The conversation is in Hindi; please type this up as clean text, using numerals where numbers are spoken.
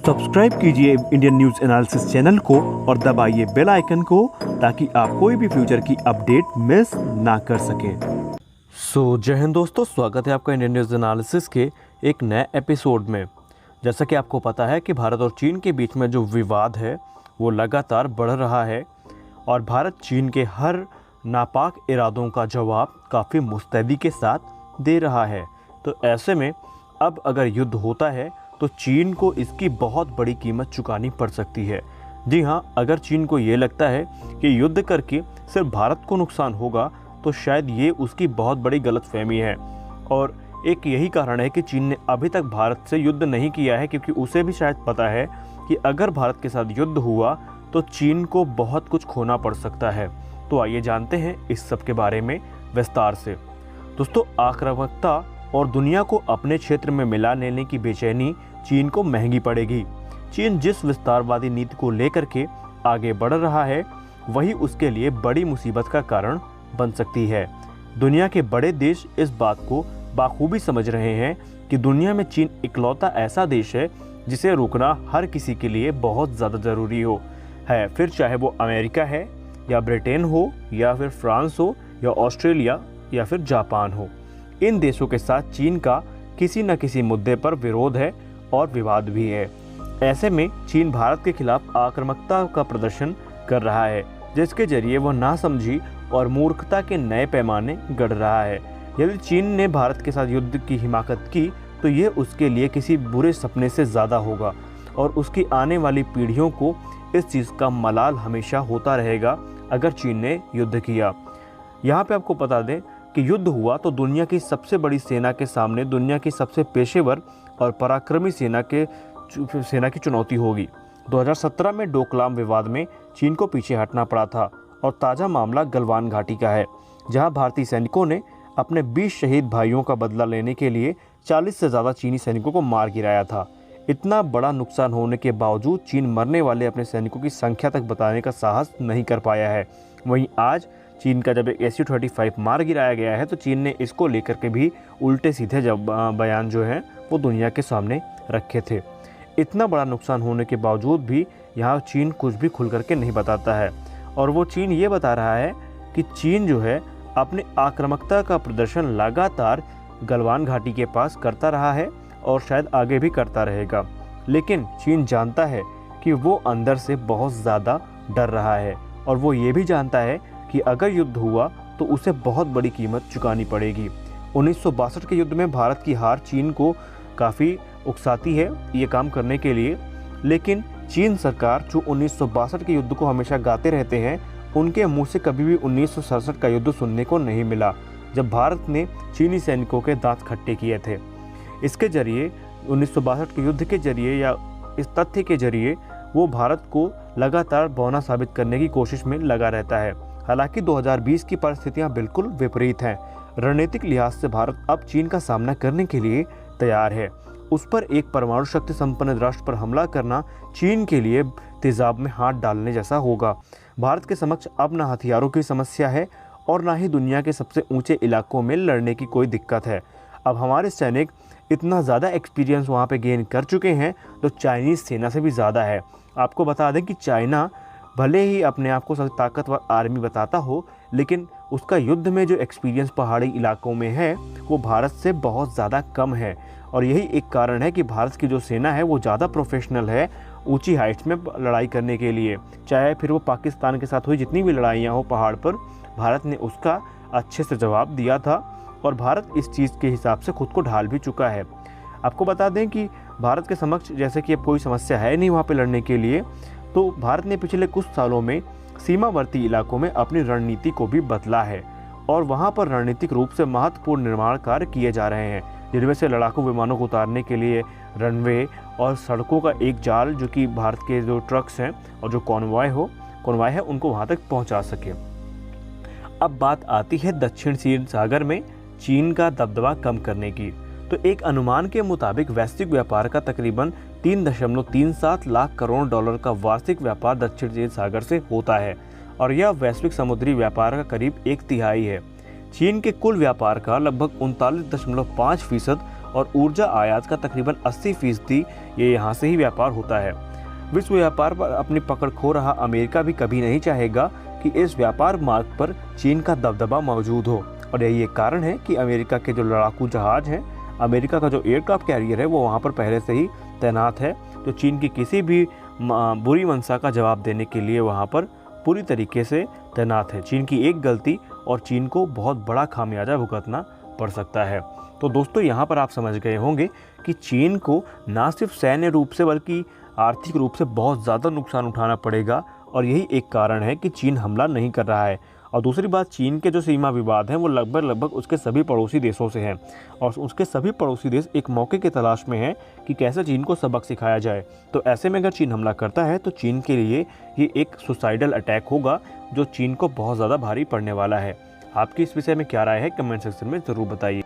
सब्सक्राइब कीजिए इंडियन न्यूज एनालिसिस चैनल को और दबाइए बेल आइकन को ताकि आप कोई भी फ्यूचर की अपडेट मिस ना कर सकें। जय हिंद दोस्तों, स्वागत है आपका इंडियन न्यूज एनालिसिस के एक नए एपिसोड में। जैसा कि आपको पता है कि भारत और चीन के बीच में जो विवाद है वो लगातार बढ़ रहा है और भारत चीन के हर नापाक इरादों का जवाब काफ़ी मुस्तैदी के साथ दे रहा है। तो ऐसे में अब अगर युद्ध होता है तो चीन को इसकी बहुत बड़ी कीमत चुकानी पड़ सकती है। जी हाँ, अगर चीन को ये लगता है कि युद्ध करके सिर्फ भारत को नुकसान होगा तो शायद ये उसकी बहुत बड़ी गलतफहमी है। और एक यही कारण है कि चीन ने अभी तक भारत से युद्ध नहीं किया है, क्योंकि उसे भी शायद पता है कि अगर भारत के साथ युद्ध हुआ तो चीन को बहुत कुछ खोना पड़ सकता है। तो आइए जानते हैं इस सब के बारे में विस्तार से। दोस्तों, आक्रामकता और दुनिया को अपने क्षेत्र में मिला लेने की बेचैनी चीन को महंगी पड़ेगी। चीन जिस विस्तारवादी नीति को लेकर के आगे बढ़ रहा है वही उसके लिए बड़ी मुसीबत का कारण बन सकती है। दुनिया के बड़े देश इस बात को बाखूबी समझ रहे हैं कि दुनिया में चीन इकलौता ऐसा देश है जिसे रोकना हर किसी के लिए बहुत ज़्यादा ज़रूरी है। फिर चाहे वो अमेरिका है या ब्रिटेन हो या फिर फ्रांस हो या ऑस्ट्रेलिया या फिर जापान हो, इन देशों के साथ चीन का किसी न किसी मुद्दे पर विरोध है और विवाद भी है। ऐसे में चीन भारत के खिलाफ आक्रामकता का प्रदर्शन कर रहा है, जिसके जरिए वह नासमझी और मूर्खता के नए पैमाने गढ़ रहा है। यदि चीन ने भारत के साथ युद्ध की हिमाकत की तो ये उसके लिए किसी बुरे सपने से ज़्यादा होगा और उसकी आने वाली पीढ़ियों को इस चीज़ का मलाल हमेशा होता रहेगा अगर चीन ने युद्ध किया। यहाँ पे आपको बता दें कि युद्ध हुआ तो दुनिया की सबसे बड़ी सेना के सामने दुनिया की सबसे पेशेवर और पराक्रमी सेना की चुनौती होगी। 2017 में डोकलाम विवाद में चीन को पीछे हटना पड़ा था और ताज़ा मामला गलवान घाटी का है, जहां भारतीय सैनिकों ने अपने 20 शहीद भाइयों का बदला लेने के लिए 40 से ज़्यादा चीनी सैनिकों को मार गिराया था। इतना बड़ा नुकसान होने के बावजूद चीन मरने वाले अपने सैनिकों की संख्या तक बताने का साहस नहीं कर पाया है। वहीं आज चीन का जब एक Su-35 मार गिराया गया है तो चीन ने इसको लेकर के भी उल्टे सीधे बयान जो हैं वो दुनिया के सामने रखे थे। इतना बड़ा नुकसान होने के बावजूद भी यहाँ चीन कुछ भी खुल करके नहीं बताता है और वो चीन ये बता रहा है कि चीन जो है अपने आक्रामकता का प्रदर्शन लगातार गलवान घाटी के पास करता रहा है और शायद आगे भी करता रहेगा। लेकिन चीन जानता है कि वो अंदर से बहुत ज़्यादा डर रहा है और वो ये भी जानता है कि अगर युद्ध हुआ तो उसे बहुत बड़ी कीमत चुकानी पड़ेगी। 1962 के युद्ध में भारत की हार चीन को काफ़ी उकसाती है ये काम करने के लिए, लेकिन चीन सरकार जो 1962 के युद्ध को हमेशा गाते रहते हैं, उनके मुंह से कभी भी 1967 का युद्ध सुनने को नहीं मिला, जब भारत ने चीनी सैनिकों के दांत खट्टे किए थे। इसके जरिए 1962 के युद्ध के जरिए या इस तथ्य के जरिए वो भारत को लगातार बौना साबित करने की कोशिश में लगा रहता है। हालांकि 2020 की परिस्थितियां बिल्कुल विपरीत हैं। रणनीतिक लिहाज से भारत अब चीन का सामना करने के लिए तैयार है। उस पर एक परमाणु शक्ति संपन्न राष्ट्र पर हमला करना चीन के लिए तेजाब में हाथ डालने जैसा होगा। भारत के समक्ष अब न हथियारों की समस्या है और ना ही दुनिया के सबसे ऊंचे इलाकों में लड़ने की कोई दिक्कत है। अब हमारे सैनिक इतना ज़्यादा एक्सपीरियंस वहाँ पे गेन कर चुके हैं जो चाइनीज़ सेना से भी ज़्यादा है। आपको बता दें कि चाइना भले ही अपने आप को सबसे ताकतवर आर्मी बताता हो, लेकिन उसका युद्ध में जो एक्सपीरियंस पहाड़ी इलाकों में है वो भारत से बहुत ज़्यादा कम है। और यही एक कारण है कि भारत की जो सेना है वो ज़्यादा प्रोफेशनल है ऊंची हाइट्स में लड़ाई करने के लिए। चाहे फिर वो पाकिस्तान के साथ हुई जितनी भी लड़ाइयाँ हो पहाड़ पर, भारत ने उसका अच्छे से जवाब दिया था और भारत इस चीज़ के हिसाब से खुद को ढाल भी चुका है। आपको बता दें कि भारत के समक्ष जैसे कि अब कोई समस्या है नहीं वहाँ पे लड़ने के लिए, तो भारत ने पिछले कुछ सालों में सीमावर्ती इलाकों में अपनी रणनीति को भी बदला है और वहाँ पर रणनीतिक रूप से महत्वपूर्ण निर्माण कार्य किए जा रहे हैं, जिनमें से लड़ाकू विमानों को उतारने के लिए रनवे और सड़कों का एक जाल, जो कि भारत के जो ट्रक्स हैं और जो कॉन्वॉय है उनको वहाँ तक पहुँचा सके। अब बात आती है दक्षिण चीन सागर में चीन का दबदबा कम करने की। तो एक अनुमान के मुताबिक वैश्विक व्यापार का तकरीबन 3.37 लाख करोड़ डॉलर का वार्षिक व्यापार दक्षिण चीन सागर से होता है और यह वैश्विक समुद्री व्यापार का करीब 1/3 है। चीन के कुल व्यापार का लगभग 39.5% और ऊर्जा आयात का तकरीबन 80% ये यहाँ से ही व्यापार होता है। विश्व व्यापार पर अपनी पकड़ खो रहा अमेरिका भी कभी नहीं चाहेगा कि इस व्यापार मार्ग पर चीन का दबदबा मौजूद हो, और यही एक कारण है कि अमेरिका के जो लड़ाकू जहाज हैं, अमेरिका का जो एयरक्राफ्ट कैरियर है, वो वहाँ पर पहले से ही तैनात है, जो चीन की किसी भी बुरी मंशा का जवाब देने के लिए वहाँ पर पूरी तरीके से तैनात है। चीन की एक गलती और चीन को बहुत बड़ा खामियाजा भुगतना पड़ सकता है। तो दोस्तों, यहाँ पर आप समझ गए होंगे कि चीन को ना सिर्फ सैन्य रूप से बल्कि आर्थिक रूप से बहुत ज़्यादा नुकसान उठाना पड़ेगा, और यही एक कारण है कि चीन हमला नहीं कर रहा है। और दूसरी बात, चीन के जो सीमा विवाद हैं वो लगभग उसके सभी पड़ोसी देशों से हैं, और उसके सभी पड़ोसी देश एक मौके की तलाश में हैं कि कैसे चीन को सबक सिखाया जाए। तो ऐसे में अगर चीन हमला करता है तो चीन के लिए ये एक सुसाइडल अटैक होगा, जो चीन को बहुत ज़्यादा भारी पड़ने वाला है। आपकी इस विषय में क्या राय है, कमेंट सेक्शन में ज़रूर बताइए।